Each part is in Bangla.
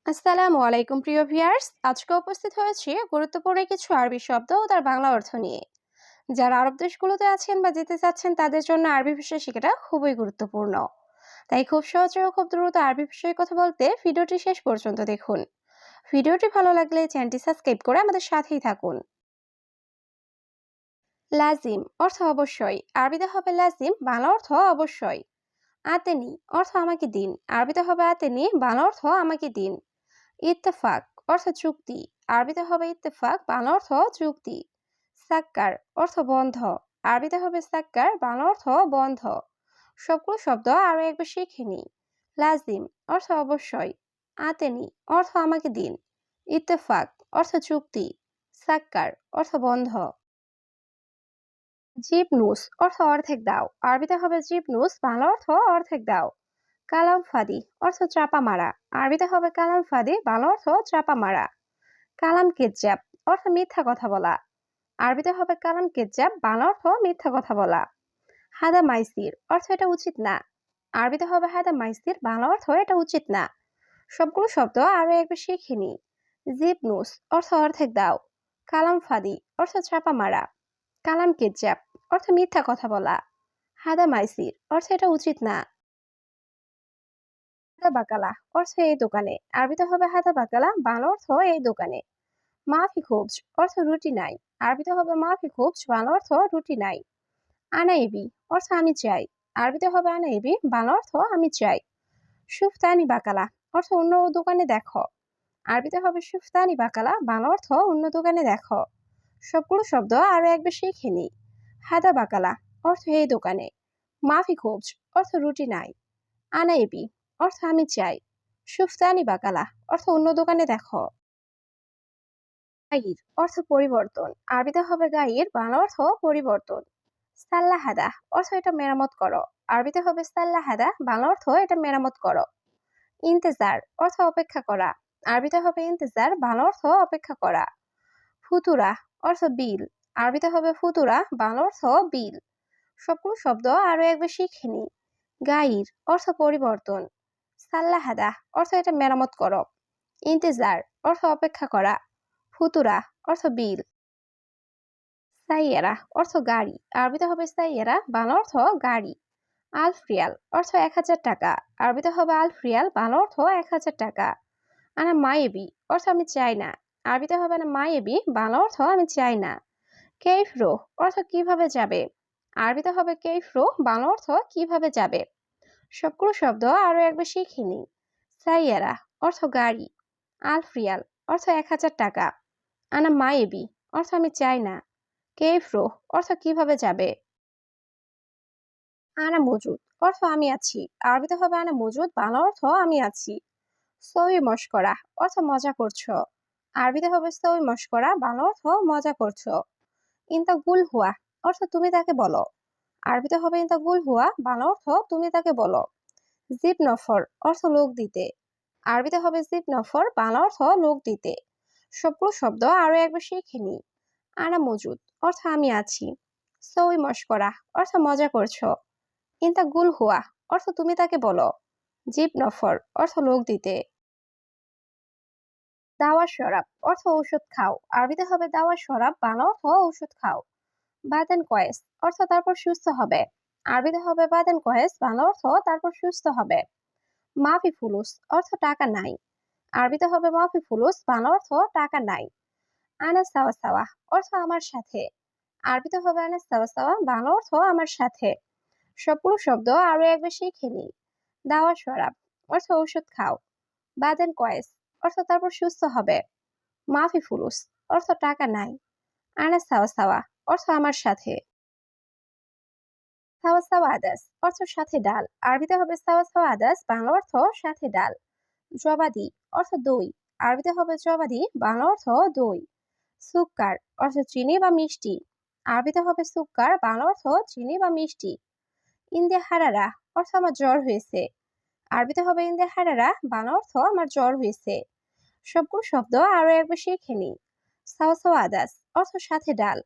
আসসালামু আলাইকুম প্রিয় ভিউয়ার্স, আজকে উপস্থিত হয়েছি গুরুত্বপূর্ণ কিছু আরবি শব্দ ও তার বাংলা অর্থ নিয়ে। যারা আরব দেশগুলোতে আছেন বা যেতে চাচ্ছেন তাদের জন্য আরবি ভাষা শেখাটা খুবই গুরুত্বপূর্ণ। তাই খুব সহজে ও খুব দ্রুত আরবি ভাষায় কথা বলতে ভিডিওটি শেষ পর্যন্ত দেখুন। ভিডিওটি ভালো লাগলে চ্যানেলটি সাবস্ক্রাইব করে আমাদের সাথেই থাকুন। লাজিম অর্থ অবশ্যই, আরবিতে হবে লাজিম, বাংলা অর্থ অবশ্যই। আতেনি অর্থ আমাকে দিন, আরবিতে হবে আতেনি, বাংলা অর্থ আমাকে দিন। ইত্তেফাক অর্থ চুক্তি, আরবিতে হবে ইত্তেফাক, বাংলা অর্থ চুক্তি। সাক্কার অর্থ বন্ধ, আরবিতে হবে সাক্কার, বাংলা অর্থ বন্ধ। সবগুলো শব্দ আরো একবার শিখে নিই। লাজিম অর্থ অবশ্যই, আতেনি অর্থ আমাকে দিন, ইত্তেফাক অর্থ চুক্তি, সাক্কার অর্থ বন্ধ। জিবনুস অর্থ অর্ধেক দাও, আরবিতে হবে জিবনুস, বাংলা অর্থ অর্ধেক দাও। কালাম ফাদি অর্থ চাপা মারা, আরবিতে হবে কালাম ফাদি, বাংলা অর্থ চাপা মারা। কালাম কেজ্জাব অর্থ মিথ্যা কথা বলা, আরবিতে হবে কালাম কেজ্জাব, বাংলা অর্থ মিথ্যা কথা বলা। হাদা মাইসির অর্থ এটা উচিত না, আরবিতে হবে হাদা মাইসির, বাংলা অর্থ এটা উচিত না। সবগুলো শব্দ আরো একবার শিখে নি। জিবনুস অর্থ অর্ধেক দাও, কালাম ফাদি অর্থ চাপা মারা, কালাম কেজ্জাব অর্থ মিথ্যা কথা বলা, হাদা মাইসির অর্থ এটা উচিত না। হাদা বাকালা অর্থ এই দোকানে, আরবিতে হবে হাদা বাকালা, বাংলা অর্থ এই দোকানে। মাফি খুবজ অর্থ রুটি নাই, আরবিতে হবে মাফি খুবজ, বাংলা অর্থ রুটি নাই। আনাইবি অর্থ আমি চাই, আরবিতে হবে আনাইবি, বাংলা অর্থ আমি চাই। সুফতানি বাকালা অর্থ অন্য দোকানে দেখো, আরবিতে হবে সুফতানি বাকালা, বাংলা অর্থ অন্য দোকানে দেখো। সবগুলো শব্দ আরো একবার শিখে নি। হাদা বাকালা অর্থ এই দোকানে, মাফি খুবজ অর্থ রুটি নাই, আনাইবি অর্থ আমি চাই, সুফতানি বাকালা অর্থ অন্য দোকানে দেখো। গাইর অর্থ পরিবর্তন, আরবিতে হবে গাইর, বাংলা অর্থ পরিবর্তন। সাল্লাহাদা অর্থ এটা মেরামত করো, আরবিতে হবে সাল্লাহাদা, বাংলা অর্থ এটা মেরামত করো। ইন্তেজার অর্থ অপেক্ষা করা, আরবিতে হবে ইন্তেজার, বাংলা অর্থ অপেক্ষা করা। ফুতুরা অর্থ বিল, আরবিতে হবে ফুতুরা, বাংলা অর্থ বিল। সবগুলো শব্দ আরো একবার শিখে নি। গাইর অর্থ পরিবর্তন, সাল্লাহাদা অর্থ এটা মেরামত করো, ইন্তেজার অর্থ অপেক্ষা করা, ফুতুরা অর্থ বিল। সাইয়ারা অর্থ গাড়ি, আরবিতে হবে সাইয়ারা, বাংলা অর্থ গাড়ি। আলফ রিয়াল অর্থ 1000 টাকা, আরবিতে হবে আলফ রিয়াল, বাংলা অর্থ 1000 টাকা। আনা মায়েবি অর্থ আমি চাই না, আরবিতে হবে না মায়েবি, বাংলা অর্থ আমি চাই না। কেইফরো অর্থ কিভাবে যাবে, আরবিতে হবে কেইফরো, বাংলা অর্থ কিভাবে যাবে। সবগুলো শব্দ আরো একবার শিখে নি। সাইয়ারা অর্থ গাড়ি, আলফ রিয়াল অর্থ 1000 টাকা, আনা মায়েবি অর্থ আমি চাই না, কেইফরো অর্থ কিভাবে যাবে। আনা মজুদ অর্থ আমি আছি, আরবিতে হবে আনা মজুদ, বাংলা অর্থ আমি আছি। সই মশকরা অর্থ মজা করছো, আরবিতে হবে সই মশকরা, বাংলা অর্থ মজা করছো। ইনতা গুল হুয়া অর্থ তুমি তাকে বলো, আরবিতে হবে ইনতা গুল হুয়া, বাংলা অর্থ তুমি তাকে বলো। জিব নফর অর্থ লোক দিতে, আরবিতে হবে জিব নফর, বাংলা অর্থ লোক দিতে। সবগুলো শব্দ আরো একবার শিখে নি। আনা মজুদ অর্থ আমি আছি, সই মশকরা অর্থ মজা করছো, ইনতা গুল হুয়া অর্থ তুমি তাকে বলো, জিব নফর অর্থ লোক দিতে। দাওয়া শরাব অর্থ ঔষধ খাও, আরবিতে হবে দাওয়া শরাব, বাংলা অর্থ ঔষধ খাও। বাদেন কয়েস অর্থ তারপর সুস্থ হবে, আরবিতে হবে বাদেন কয়েস, বাংলা অর্থ তারপর সুস্থ হবে। মাফি ফুলুস অর্থ টাকা নাই, আরবিতে হবে মাফি ফুলুস, বাংলা অর্থ টাকা নাই। আনা সাওয়া সাওয়া অর্থ আমার সাথে, আরবিতে হবে আনা সাওয়া সাওয়া, বাংলা অর্থ আমার সাথে। সবগুলো শব্দ আরো একবার শিখে নিই। দাওয়া শরাব অর্থ ঔষধ খাও, বাদেন কয়েস অর্থ তারপর সুস্থ হবে, মাফি ফুলুস অর্থ টাকা নাই, আনা সাওয়া সাওয়া অর্থ আমার সাথে। সাওয়া সাওয়া আদাস অর্থ সাথে ডাল, আরবিতে হবে সাওয়া সাওয়া আদাস, বাংলা অর্থ সাথে ডাল। জবাদি অর্থ দই, আরবিতে হবে জবাদি, বাংলা অর্থ দই। সুক্কার অর্থ চিনি বা মিষ্টি, আরবিতে হবে সুক্কার, বাংলা অর্থ চিনি বা মিষ্টি। ইন্দে হারারা অর্থ আমার জ্বর হয়েছে, আরবিতে হবে ইন্দে হারারা, বাংলা অর্থ আমার জ্বর হয়েছে। সবগুলো শব্দ আরো একবার শিখে নিই। সাওয়া সাওয়া আদাস অর্থ সাথে ডাল,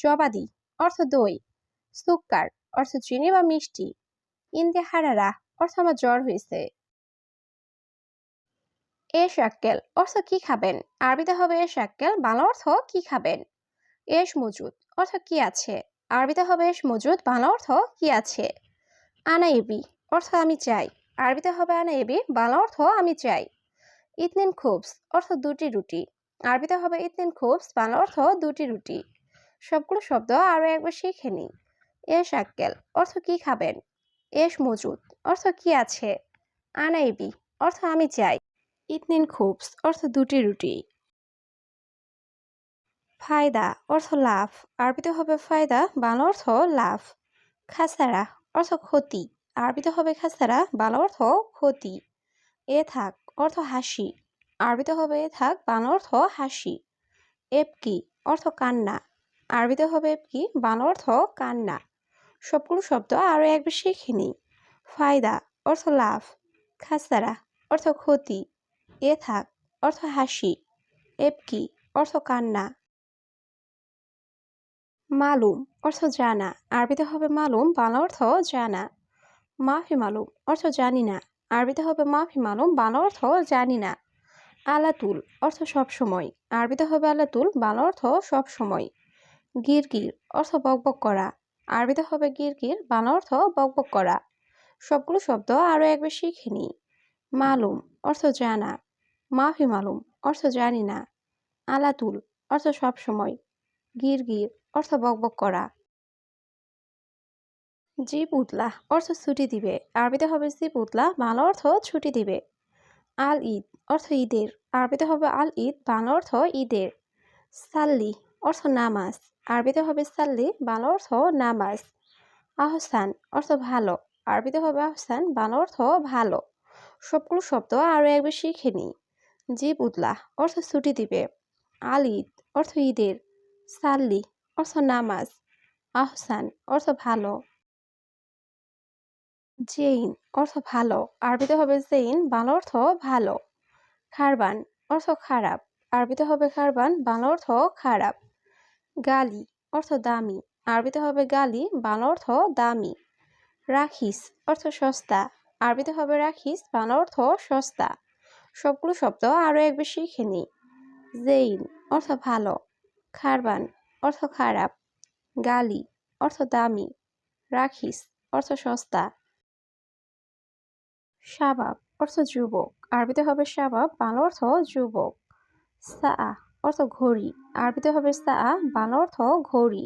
জবাদি অর্থ দই, সুক্কার অর্থ চিনি বা মিষ্টি, ইন্দে হারারা অর্থ আমার জ্বর হয়েছে। এশ আক্কেল অর্থ কি খাবেন? আরবিতে হবে এশ আক্কেল, বাংলা অর্থ কি খাবেন? এশ মজুদ অর্থ কি আছে? আরবিতে হবে এশ মজুদ, বাংলা অর্থ কি আছে? আনা এবি অর্থ আমি চাই। আরবিতে হবে আনা এবি, বাংলা অর্থ আমি চাই। ইতনিন খুবস অর্থ দুটি রুটি। আরবিতে হবে ইতনিন খুবস, বাংলা অর্থ দুটি রুটি। সবগুলো শব্দ আরো একবার শিখে নিই। এশ আক্কেল অর্থ কি খাবেন? এশ মজুদ অর্থ কি আছে? আনা এবি অর্থ আমি চাই। ইতনিন খুবস অর্থ দুটি রুটি। ফায়দা অর্থ লাভ। আরবিতে হবে ফায়দা, বাংলা অর্থ লাভ। খাসারা অর্থ ক্ষতি। আরবিতে হবে খাসারা, বাংলা অর্থ ক্ষতি। এ থাক অর্থ হাসি। আরবিতে হবে এ থাক, বাংলা অর্থ হাসি। এবকি অর্থ কান্না। আরবিতে হবে এবকি, বাংলা অর্থ কান্না। সবগুলো শব্দ আরো একবার শিখে নিই। ফায়দা অর্থ লাভ। খাসারা অর্থ ক্ষতি। এ থাক অর্থ হাসি। এবকি অর্থ কান্না। মালুম অর্থ জানা। আরবিতে হবে মালুম, বাংলা অর্থ জানা। মাফি মালুম অর্থ জানি না। আরবিতে হবে মাফি মালুম, বাংলা অর্থ জানি না। আলাতুল অর্থ সবসময়। আরবিতে হবে আলাতুল, বাংলা অর্থ সবসময়। গিরগির অর্থ বকবক করা। আরবিতে হবে গিরগির, বাংলা অর্থ বকবক করা। সবগুলো শব্দ আরো একবার শিখে নিই। মালুম অর্থ জানা। মাফি মালুম অর্থ জানি না। আলাতুল অর্থ সবসময়। গিরগির অর্থ বকবক করা। জি পুতলা অর্থ ছুটি দিবে। আরবিতে হবে জি পুতলা, বাংলা অর্থ ছুটি দিবে। আল ঈদ অর্থ ঈদের। আরবিতে হবে আল ঈদ, বাংলা অর্থ ঈদের। সাল্লি অর্থ নামাজ। আরবিতে হবে সাল্লি, বাংলা অর্থ নামাজ। আহসান অর্থ ভালো। আরবিতে হবে আহসান, বাংলা অর্থ ভালো। সবগুলো শব্দ আরো একবার শিখে নিই। জি পুতলা অর্থ ছুটি দিবে। আল ঈদ অর্থ ঈদের। সাল্লি অর্থ নামাজ। আহসান অর্থ ভালো। জেইন অর্থ ভালো। আরবিতে হবে জেইন, বাংলা অর্থ ভালো। খারবান অর্থ খারাপ। আরবিতে হবে খারবান, বাংলা অর্থ খারাপ। গালি অর্থ দামি। আরবিতে হবে গালি, বাংলা অর্থ দামি। রাখিস অর্থ সস্তা। আরবিতে হবে রাখিস, বাংলা অর্থ সস্তা। সবগুলো শব্দ আরো একবার শিখে নিই। জেইন অর্থ ভালো। খারবান অর্থ খারাপ। গালি অর্থ দামি। রাখিস অর্থ সস্তা। শাবাব অর্থ যুবক। আরবিতে হবে শাবাব, বাংলা অর্থ যুবক। সাআ অর্থ ঘড়ি। আরবিতে হবে সাআ, বাংলা অর্থ ঘড়ি।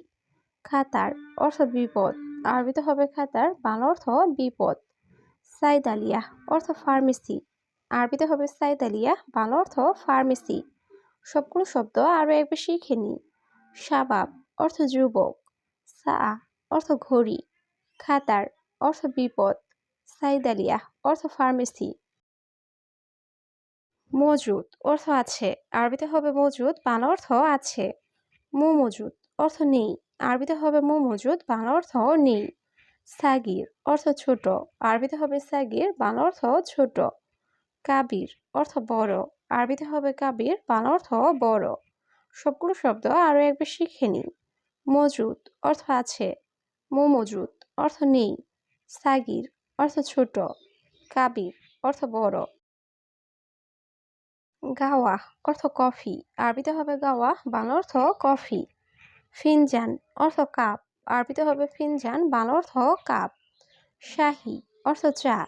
খাতার অর্থ বিপদ। আরবিতে হবে খাতার, বাংলা অর্থ বিপদ। সাইদালিয়া অর্থ ফার্মেসি। আরবিতে হবে সাইদালিয়া, বাংলা অর্থ ফার্মেসি। সবগুলো শব্দ আরো একবার শিখে নিই। শাবাব অর্থ যুবক। সাআ অর্থ ঘড়ি। খাতার অর্থ বিপদ। সাইদালিয়া অর্থ ফার্মেসি। মজুদ অর্থ আছে। আরবিতে হবে মজুদ, বাংলা অর্থ আছে। মু মজুদ অর্থ নেই। আরবিতে হবে মু মজুদ, বাংলা অর্থ নেই। সাগির অর্থ ছোট। আরবিতে হবে সাগির, বাংলা অর্থ ছোট। কাবির অর্থ বড়। আরবিতে হবে কাবির, বাংলা অর্থ বড়। সবগুলো শব্দ আরো একবার শিখে নিই। মজুদ অর্থ আছে। মু মজুদ অর্থ নেই। সাগির অর্থ ছোট। কাবির অর্থ বড়। গাওয়া অর্থ কফি। আরবিতে হবে গাওয়া, বাংলা অর্থ কফি। ফিনজান অর্থ কাপ। আরবিতে হবে ফিনজান, বাংলা অর্থ কাপ। শাহি অর্থ চা।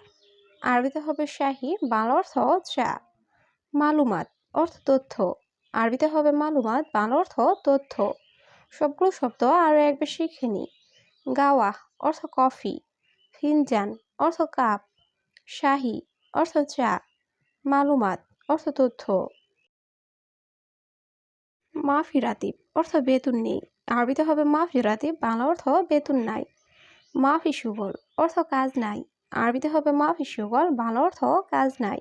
আরবিতে হবে শাহি, বাংলা অর্থ চা। মালুমাত অর্থ তথ্য। আরবিতে হবে মালুমাত, বাংলা অর্থ তথ্য। সবগুলো শব্দ আরো একবার শিখে নিই। গাওয়া অর্থ কফি। ফিনজান অর্থ কাপ। শাহি অর্থ চা। মালুমাত অর্থ তথ্য। মাফি রাতিব অর্থ বেতন নেই। আরবিতে হবে মাফি রাতিব, বাংলা অর্থ বেতন নাই। মাফি সুগল অর্থ কাজ নাই। আরবিতে হবে মাফি সুগল, বাংলা অর্থ কাজ নাই।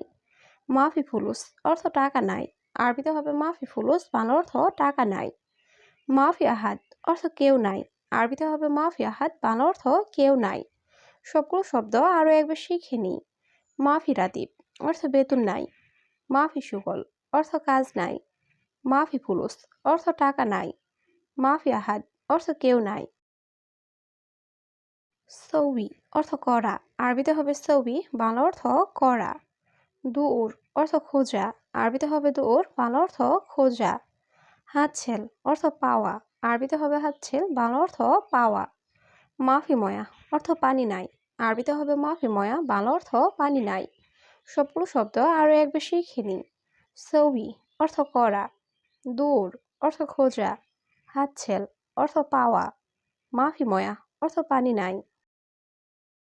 মাফি ফুলুস অর্থ টাকা নাই। আরবিতে হবে মাফি ফুলুস, বাংলা অর্থ টাকা নাই। মাফি আহাদ অর্থ কেউ নাই। আরবিতে হবে মাফি আহাদ, বাংলা অর্থ কেউ নাই। সবগুলো শব্দ আরো একবার শিখে নিই। মাফি রাতিব অর্থ বেতন নাই। মাফি সুগল অর্থ কাজ নাই। মাফি ফুলুস অর্থ টাকা নাই। মাফি আহাদ অর্থ কেউ নাই। সৌবি অর্থ করা। আরবিতে হবে সৌবি, বাংলা অর্থ করা। দুউর অর্থ খোঁজা। আরবিতে হবে দৌড়, বাংলা অর্থ খোঁজা। হাতছেল অর্থ পাওয়া, আরবিতে হবে হাতছেল, বাংলা অর্থ পাওয়া। মাফি ময়া অর্থ পানি নাই, আরবিতে হবে মাফি ময়া, বাংলা অর্থ পানি নাই। সবগুলো শব্দ আরও একবার শিখে নিন। সৌবি অর্থ করা, দৌড় অর্থ খোঁজা, হাতছেল অর্থ পাওয়া, মাফি ময়া অর্থ পানি নাই।